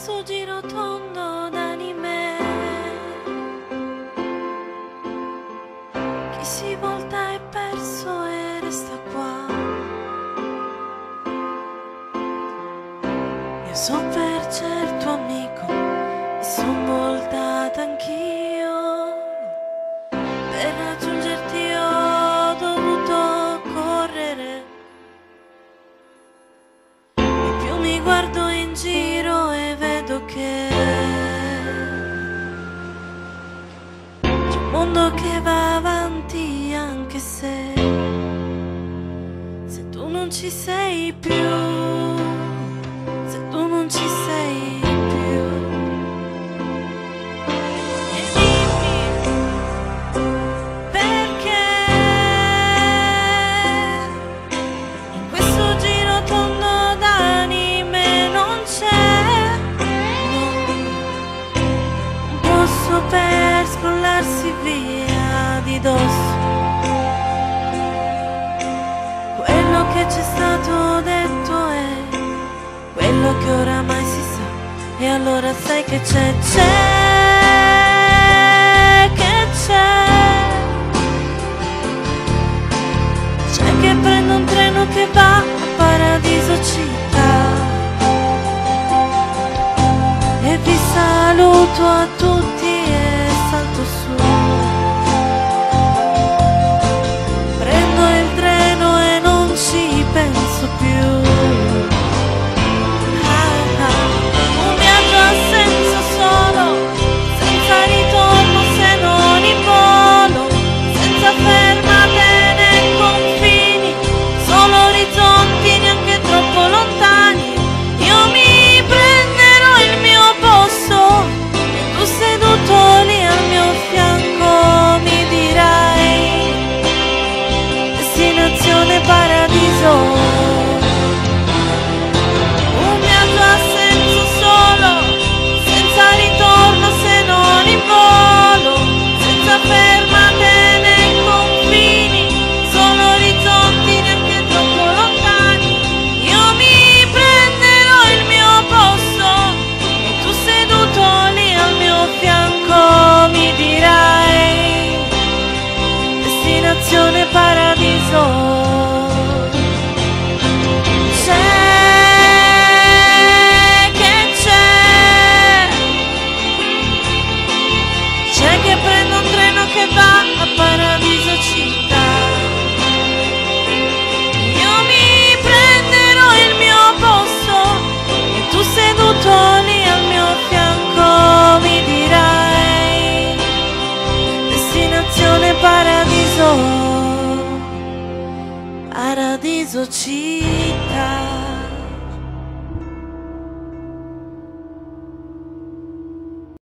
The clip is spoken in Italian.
questo giro tondo d'anime. Chi si volta è perso e resta qua. Io so per certo amico, mi son voltata anch'io. Per raggiungerti ho dovuto correre. E più mi guardo in giro e vedo che c'è un mondo che va avanti, anche se tu non ci sei più, se tu non ci sei più. E dimmi perché in questo giro tondo d'anime non c'è un posto per scrollarsi via di dosso quello che c'è stato detto è quello che oramai si sa. E allora sai che c'è che prendo un treno che va a Paradiso città. E vi saluto a tutti e salto su. Prendo il treno e non ci penso più. Un viaggio ha senso solo, senza ritorno se non in volo, senza fermate né confini, solo orizzonti neanche troppo lontani. Io mi prenderò il mio posto e tu seduto lì al mio fianco mi dirai destinazione paradiso. Un viaggio ha senso solo, senza ritorno se non in volo, senza fermate né confini, solo orizzonti neanche troppo lontani. Io mi prenderò il mio posto e tu seduto lì al mio fianco mi dirai destinazione paradiso. C'è che prendo un treno che va a Paradiso città. Io mi prenderò il mio posto e tu seduto lì al mio fianco mi dirai destinazione paradiso. Paradiso città.